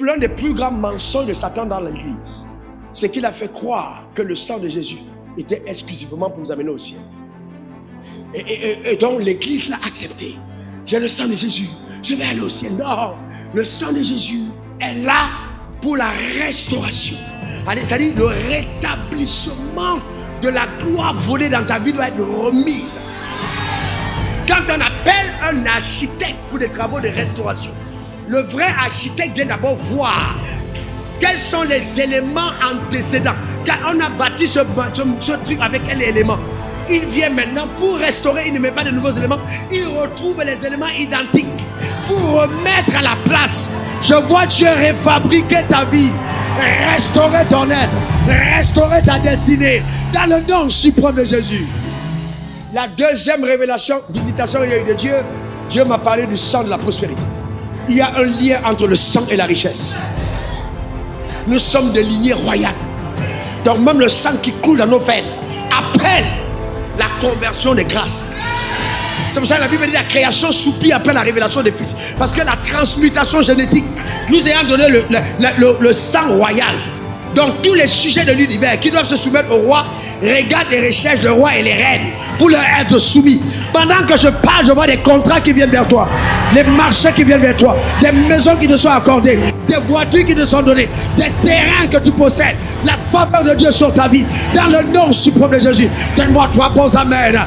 l'un des plus grands mensonges de Satan dans l'église, c'est qu'il a fait croire que le sang de Jésus était exclusivement pour nous amener au ciel. Et donc l'église l'a accepté. J'ai le sang de Jésus, je vais aller au ciel. Non, le sang de Jésus est là pour la restauration. C'est-à-dire le rétablissement de la gloire volée dans ta vie doit être remise. Quand on appelle un architecte pour des travaux de restauration, le vrai architecte vient d'abord voir quels sont les éléments antécédents. Car on a bâti ce truc avec quels éléments. Il vient maintenant pour restaurer, il ne met pas de nouveaux éléments, il retrouve les éléments identiques pour remettre à la place. Je vois Dieu refabriquer ta vie, restaurer ton être, restaurer ta destinée dans le nom suprême de Jésus. La deuxième révélation, visitation de Dieu, Dieu m'a parlé du sang de la prospérité. Il y a un lien entre le sang et la richesse. Nous sommes des lignées royales. Donc même le sang qui coule dans nos veines appelle la conversion des grâces. C'est pour ça que la Bible dit la création soupire après la révélation des fils. Parce que la transmutation génétique nous ayant donné le sang royal. Donc tous les sujets de l'univers qui doivent se soumettre au roi regardent les recherches de rois et les reines pour leur être soumis. Pendant que je parle, je vois des contrats qui viennent vers toi, des marchés qui viennent vers toi, des maisons qui te sont accordées, des voitures qui te sont données, des terrains que tu possèdes. La faveur de Dieu sur ta vie, dans le nom suprême de Jésus. Donne-moi 3 bons amen.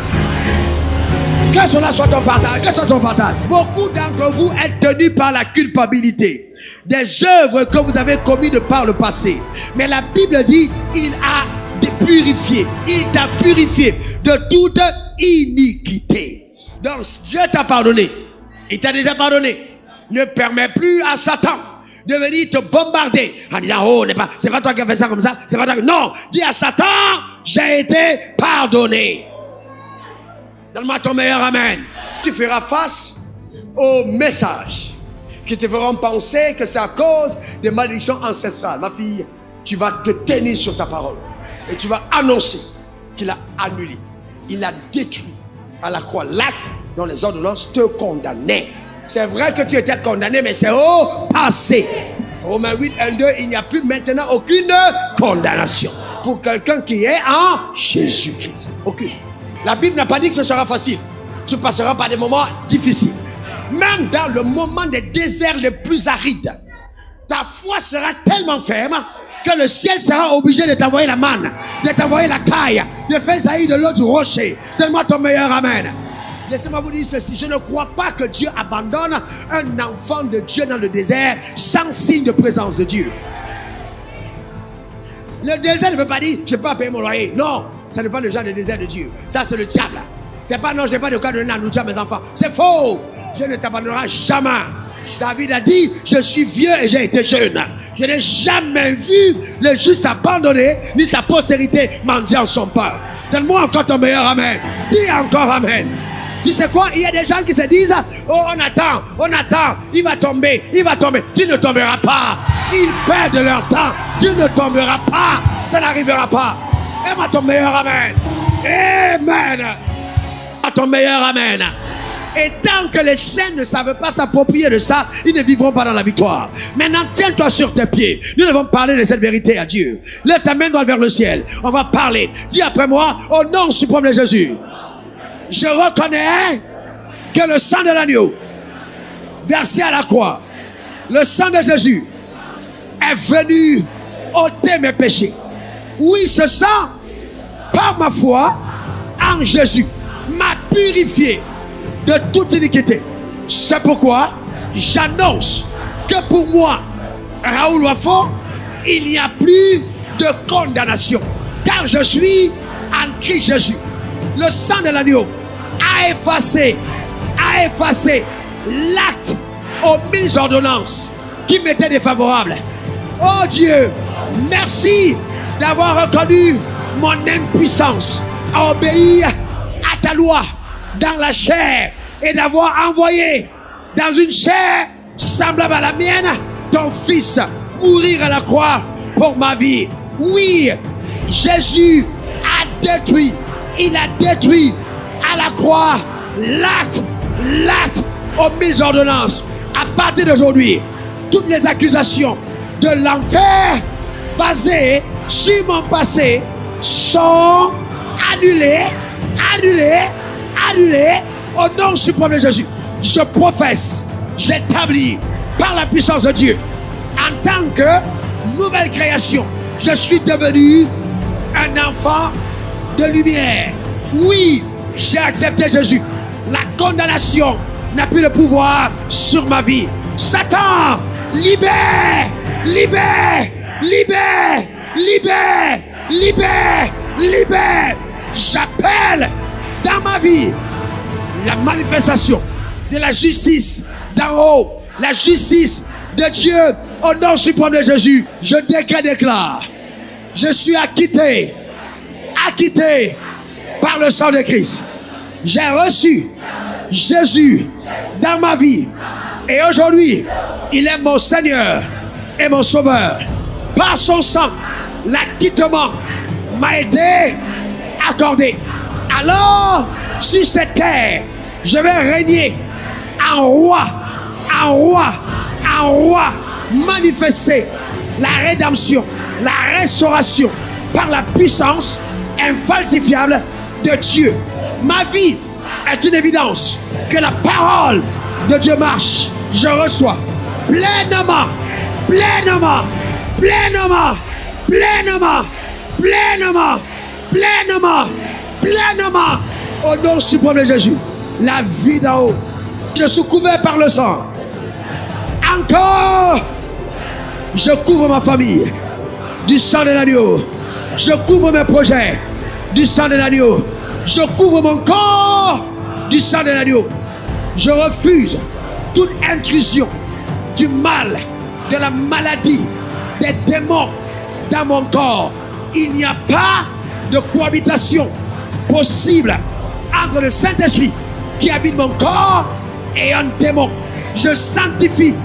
Que cela soit ton partage, que ce soit ton partage. Beaucoup d'entre vous êtes tenus par la culpabilité des œuvres que vous avez commises de par le passé. Mais la Bible dit, il a purifié, il t'a purifié de toute iniquité. Donc Dieu t'a pardonné, il t'a déjà pardonné. Ne permets plus à Satan de venir te bombarder en disant oh c'est pas toi qui as fait ça comme ça, c'est pas toi. Non, dis à Satan, j'ai été pardonné. Donne-moi ton meilleur amen. Tu feras face aux messages qui te feront penser que c'est à cause des malédictions ancestrales. Ma fille, tu vas te tenir sur ta parole et tu vas annoncer qu'il a annulé, il a détruit à la croix l'acte dont les ordonnances te condamnaient. C'est vrai que tu étais condamné, mais c'est au passé. Romains 8, 1, 2, il n'y a plus maintenant aucune condamnation pour quelqu'un qui est en Jésus-Christ. Aucune. La Bible n'a pas dit que ce sera facile. Tu passeras par des moments difficiles. Même dans le moment des déserts les plus arides, ta foi sera tellement ferme que le ciel sera obligé de t'envoyer la manne, de t'envoyer la caille, de faire jaillir de l'eau du rocher. Donne-moi ton meilleur amen. Laissez-moi vous dire ceci, je ne crois pas que Dieu abandonne un enfant de Dieu dans le désert sans signe de présence de Dieu. Le désert ne veut pas dire je ne peux pas payer mon loyer. Non, ça n'est pas le genre de désert de Dieu. Ça c'est le diable. C'est pas non, je n'ai pas de cas de donner la nourriture à mes enfants. C'est faux. Dieu ne t'abandonnera jamais. David a dit, je suis vieux et j'ai été jeune. Je n'ai jamais vu le juste abandonné, ni sa postérité mendiant son pain. Donne-moi encore ton meilleur amen. Dis encore amen. Tu sais quoi? Il y a des gens qui se disent, oh on attend, il va tomber. Tu ne tomberas pas. Ils perdent leur temps. Tu ne tomberas pas. Ça n'arrivera pas. Aime à ton meilleur amen. Amen. À ton meilleur amen. Et tant que les saints ne savent pas s'approprier de ça, ils ne vivront pas dans la victoire. Maintenant, tiens-toi sur tes pieds. Nous devons parler de cette vérité à Dieu. Lève ta main droite vers le ciel. On va parler. Dis après moi, au nom suprême de Jésus. Je reconnais que le sang de l'agneau, versé à la croix, le sang de Jésus, est venu ôter mes péchés. Oui, ce sang, par ma foi, en Jésus, m'a purifié de toute iniquité. C'est pourquoi j'annonce que pour moi, Raoul Wafo, il n'y a plus de condamnation. Car je suis en Christ Jésus. Le sang de l'agneau a effacé l'acte aux 1000 ordonnances qui m'étaient défavorables. Oh Dieu, merci d'avoir reconnu mon impuissance à obéir à ta loi dans la chair et d'avoir envoyé dans une chair semblable à la mienne ton fils mourir à la croix pour ma vie. Oui, Jésus a détruit, il a détruit à la croix l'acte aux 1000 ordonnances. À partir d'aujourd'hui, toutes les accusations de l'enfer basés sur mon passé sont annulés, annulés, annulés au nom suprême de Jésus. Je professe, j'établis par la puissance de Dieu en tant que nouvelle création. Je suis devenu un enfant de lumière. Oui, j'ai accepté Jésus. La condamnation n'a plus de pouvoir sur ma vie. Satan, libère, libère, libère, libère, libère, libère. J'appelle dans ma vie la manifestation de la justice d'en haut, la justice de Dieu au nom suprême de Jésus. Je déclare, je suis acquitté, acquitté par le sang de Christ. J'ai reçu Jésus dans ma vie et aujourd'hui, il est mon Seigneur et mon Sauveur. Par son sang, l'acquittement m'a été accordé. Alors, sur cette terre, je vais régner en roi, en roi, en roi, manifester la rédemption, la restauration par la puissance infalsifiable de Dieu. Ma vie est une évidence que la parole de Dieu marche. Je reçois pleinement, pleinement, pleinement, pleinement, pleinement, pleinement, pleinement, au nom suprême de Jésus, la vie d'en haut. Je suis couvert par le sang. Encore, je couvre ma famille du sang de l'agneau. Je couvre mes projets du sang de l'agneau. Je couvre mon corps du sang de l'agneau. Je refuse toute intrusion du mal, de la maladie, des démons dans mon corps. Il n'y a pas de cohabitation possible entre le Saint-Esprit qui habite mon corps et un démon. Je sanctifie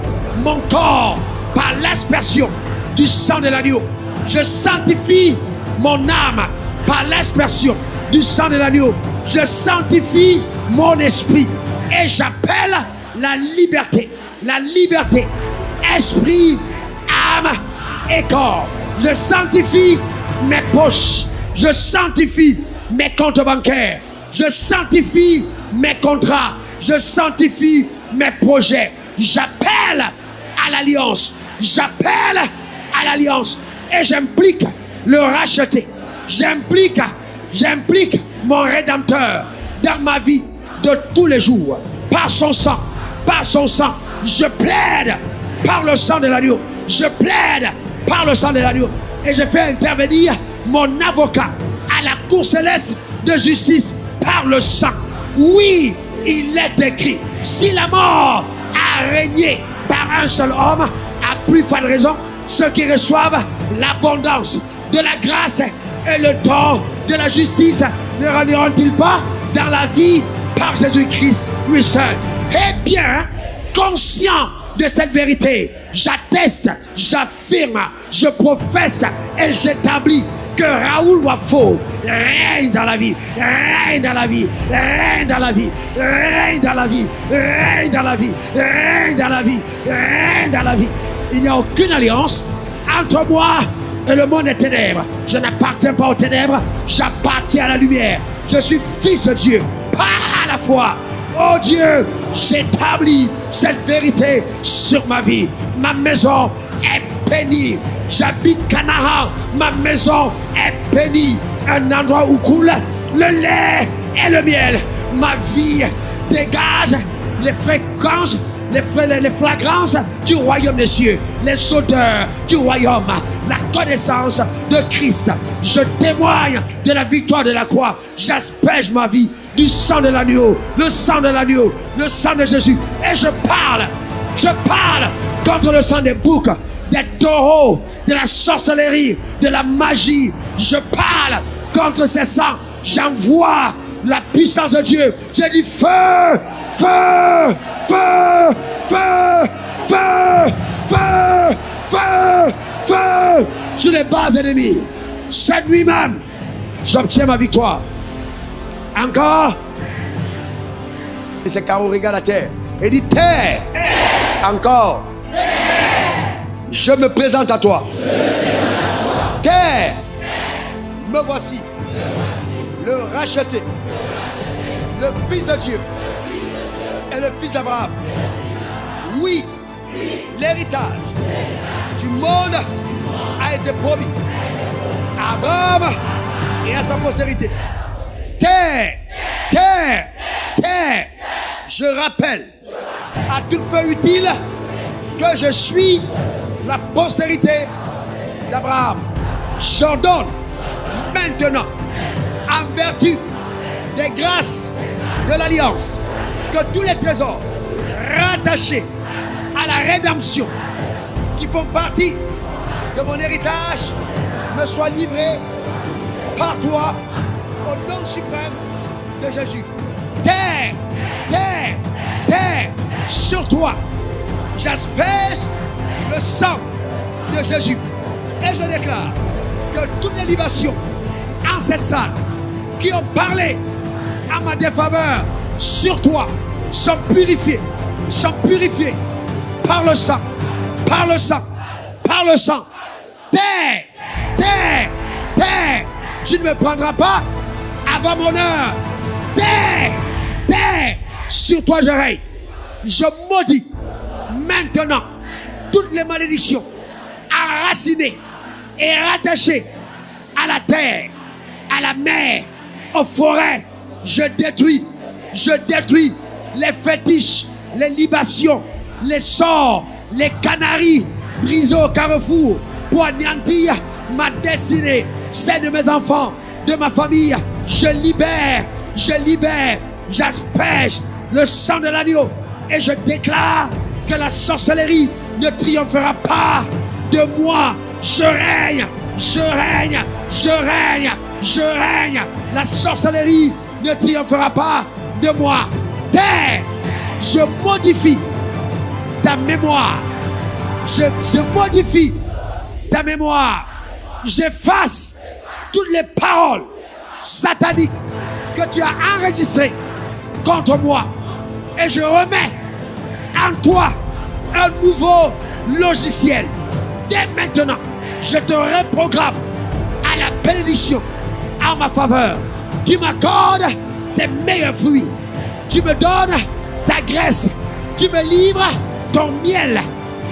mon corps par l'aspersion du sang de l'agneau. Je sanctifie mon âme par l'aspersion du sang de l'agneau. Je sanctifie mon esprit et j'appelle la liberté. La liberté, esprit, âme et corps. Je sanctifie mes poches. Je sanctifie mes comptes bancaires. Je sanctifie mes contrats. Je sanctifie mes projets. J'appelle à l'alliance. J'appelle à l'alliance. Et j'implique le racheter. J'implique mon Rédempteur dans ma vie de tous les jours. Par son sang. Par son sang. Je plaide par le sang de l'agneau. Je plaide par le sang de l'agneau. Et je fais intervenir mon avocat à la cour céleste de justice par le sang. Oui, il est écrit. Si la mort a régné par un seul homme, à plus forte raison, ceux qui reçoivent l'abondance de la grâce et le don de la justice ne régneront-ils pas dans la vie par Jésus-Christ lui seul? Eh bien, conscient de cette vérité, j'atteste, j'affirme, je professe et j'établis que Raoul Wafo règne dans la vie, règne dans la vie, règne dans la vie, règne dans la vie, règne dans la vie, règne dans la vie, règne dans la vie. Il n'y a aucune alliance entre moi et le monde des ténèbres. Je n'appartiens pas aux ténèbres, j'appartiens à la lumière. Je suis fils de Dieu, par la foi. Oh Dieu, j'établis cette vérité sur ma vie. Ma maison est bénie. J'habite Canaan. Ma maison est bénie. Un endroit où coule le lait et le miel. Ma vie dégage les fréquences, les flagrances du royaume des cieux, les odeurs du royaume, la connaissance de Christ. Je témoigne de la victoire de la croix. J'asperge ma vie du sang de l'agneau, le sang de l'agneau, le sang de Jésus. Et je parle contre le sang des boucs, des taureaux, de la sorcellerie, de la magie. Je parle contre ces sangs. J'envoie la puissance de Dieu. Je dis feu, feu, feu, feu, feu, feu, feu, feu sur les bases ennemies. Cette nuit même, j'obtiens ma victoire. Encore. Et c'est Caro regarde la terre et dit terre. Encore. Je me présente à toi. Terre, me voici. Le racheté. Le Fils de Dieu. Et le Fils d'Abraham. Oui, l'héritage du monde a été promis à Abraham et à sa postérité. Terre, terre, terre, je rappelle à toute fin utile que je suis la postérité d'Abraham. J'ordonne maintenant, en vertu des grâces de l'Alliance, que tous les trésors rattachés à la rédemption qui font partie de mon héritage me soient livrés par toi au nom suprême de Jésus. Terre, terre, terre, sur toi, j'asperge le sang de Jésus et je déclare que toutes les libations ancestrales qui ont parlé à ma défaveur sur toi sont purifiées par le sang, par le sang, par le sang. Terre, terre, terre, tu ne me prendras pas avant mon heure. Terre, terre, sur toi je règne. Je maudis maintenant toutes les malédictions enracinées et rattachées à la terre, à la mer, aux forêts. Je détruis les fétiches, les libations, les sorts, les canaries brisés au carrefour pour anéantir ma destinée, celle de mes enfants, de ma famille. Je libère, j'asperge le sang de l'agneau et je déclare que la sorcellerie ne triomphera pas de moi. Je règne. La sorcellerie ne triomphera pas de moi. Terre, je modifie ta mémoire. Je modifie ta mémoire. J'efface toutes les paroles sataniques que tu as enregistrées contre moi. Et je remets en toi un nouveau logiciel. Dès maintenant, je te reprogramme à la bénédiction en ma faveur. Tu m'accordes tes meilleurs fruits. Tu me donnes ta graisse. Tu me livres ton miel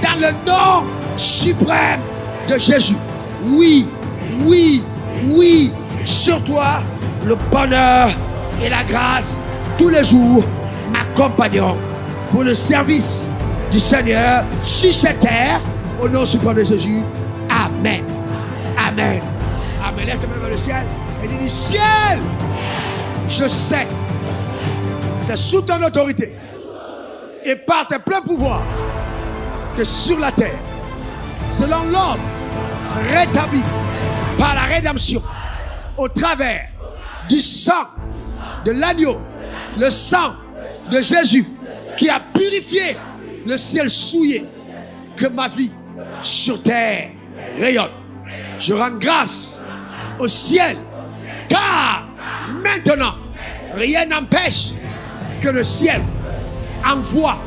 dans le nom suprême de Jésus. Oui, sur toi, le bonheur et la grâce tous les jours m'accompagneront pour le service du Seigneur sur cette terre, au nom suprême de Jésus. Amen. Amen. Amen. Lève tes mains vers le ciel et dis, ciel, je sais, c'est sous ton autorité et par tes pleins pouvoirs que sur la terre, selon l'ordre rétabli par la rédemption au travers du sang de l'agneau, le sang de Jésus qui a purifié le ciel souillé, que ma vie sur terre rayonne. Je rends grâce au ciel, car maintenant rien n'empêche que le ciel envoie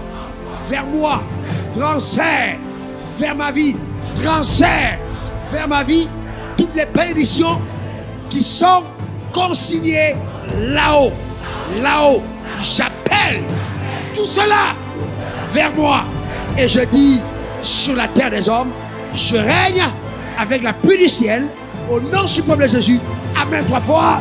vers moi, transfère vers ma vie, transfère vers ma vie toutes les bénédictions qui sont consignées là-haut. Là-haut, j'appelle tout cela vers moi et je dis, sur la terre des hommes, je règne avec la pluie du ciel au nom suprême de Jésus. Amen 3 fois.